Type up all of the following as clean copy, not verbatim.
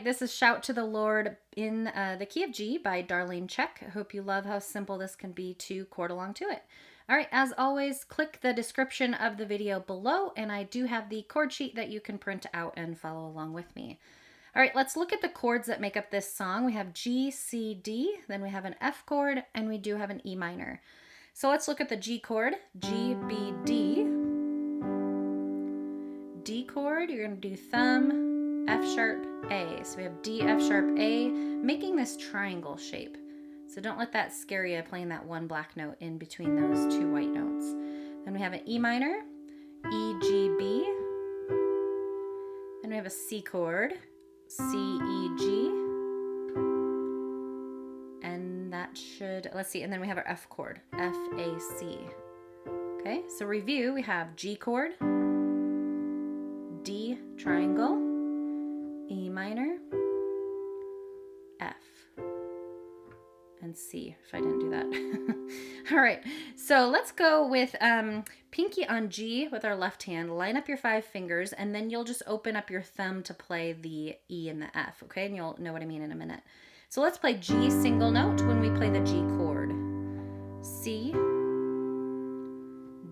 This is Shout to the Lord in the key of G by Darlene Zschech. I hope you love how simple this can be to chord along to it. All right, as always, click the description of the video below, and I do have the chord sheet that you can print out and follow along with me. All right, let's look at the chords that make up this song. We have G, C, D, then we have an F chord, and we do have an E minor. So let's look at the G chord, G, B, D. D chord, you're going to do thumb, F sharp, A. So we have D, F sharp, A, making this triangle shape. So don't let that scare you, playing that one black note in between those two white notes. Then we have an E minor, E, G, B. Then we have a C chord, C, E, G. And that should, let's see, and then we have our F chord, F, A, C. Okay, so review, we have G chord, D triangle, E minor, F, and C, if I didn't do that. All right, so let's go with pinky on G with our left hand. Line up your 5 fingers, and then you'll just open up your thumb to play the E and the F, okay? And you'll know what I mean in a minute. So let's play G single note when we play the G chord. C,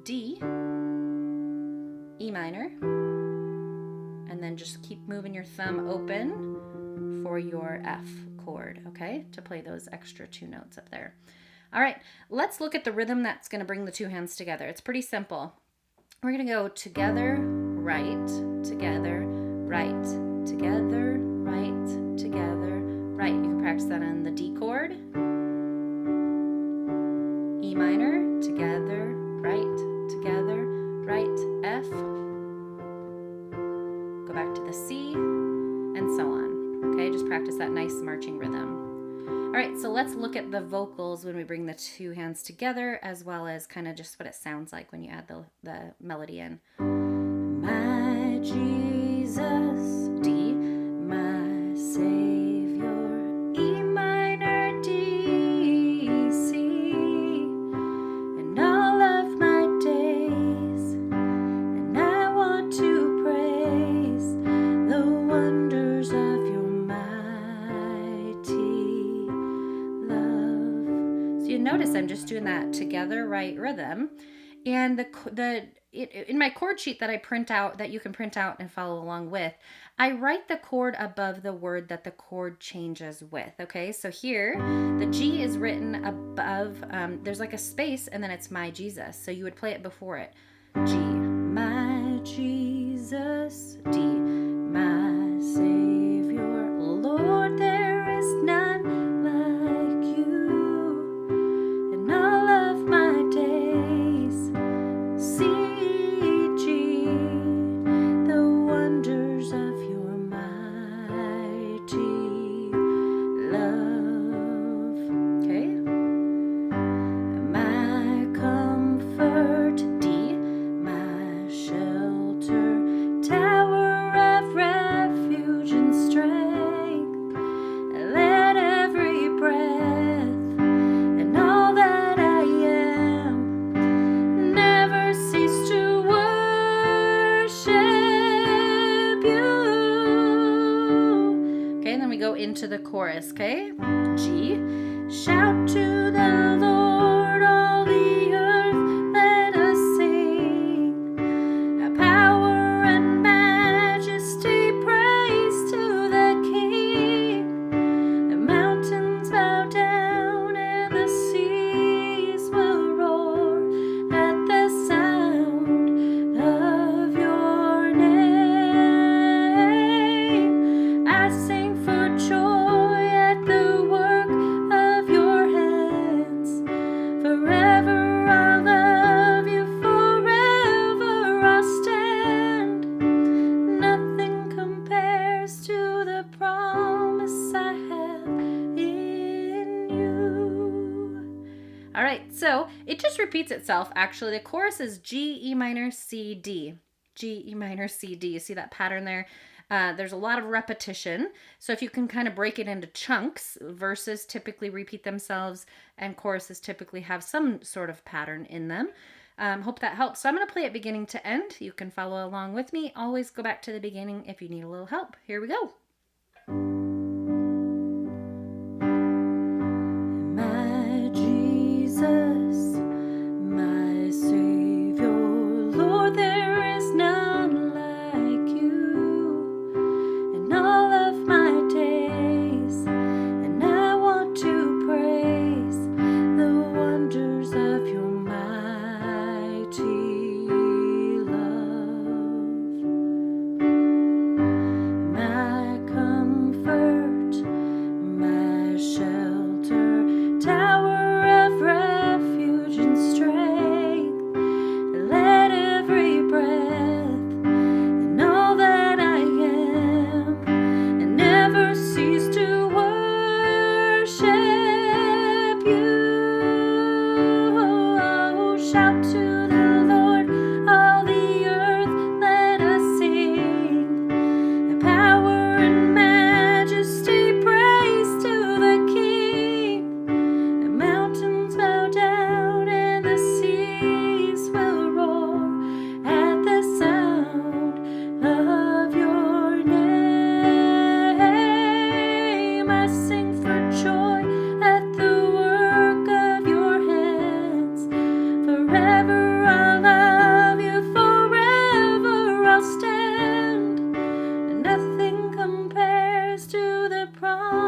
D, E minor, and then just keep moving your thumb open for your F chord, okay, to play those extra 2 notes up there. All right, let's look at the rhythm that's going to bring the 2 hands together. It's pretty simple. We're going to go together, right, together, right, together, right, together, right. You can practice that on the D chord, E minor, together, right, together, right, F, go back to the C, and so on. Okay, just practice that nice marching rhythm. All right, so let's look at the vocals when we bring the 2 hands together, as well as kind of just what it sounds like when you add the melody in. My Jesus, D, my Savior, E minor, D, C, and all of my days, and I want to praise the wonders of your mighty love. So you notice I'm just doing that together right rhythm, and in my chord sheet that I print out, that you can print out and follow along with, I write the chord above the word that the chord changes with. Okay, so here the G is written above, there's like a space, and then it's my Jesus, so you would play it before it. G, my Jesus, D, my Savior, Lord, there is none like you in all of my days. C, G, the wonders of your mighty love. Okay. My comfort, D, my shelter, tower of refuge and strength. Let every breath and all that I am never cease to worship you. Okay, and then we go into the chorus, okay? G, shout to the Lord, all the earth, let us sing. Power and majesty, praise to the King. The mountains bow down and the seas will roar at the sound of your name. I sing for joy at the work of your hands. Forever I'll love you, forever I'll stand. Nothing compares to the promise I have in you. All right, so it just repeats itself. Actually, the chorus is G, E minor, C, D. G, E minor, C, D. You see that pattern there? There's a lot of repetition. So if you can kind of break it into chunks, verses typically repeat themselves and choruses typically have some sort of pattern in them. Hope that helps. So I'm going to play it beginning to end. You can follow along with me. Always go back to the beginning if you need a little help. Here we go. promise.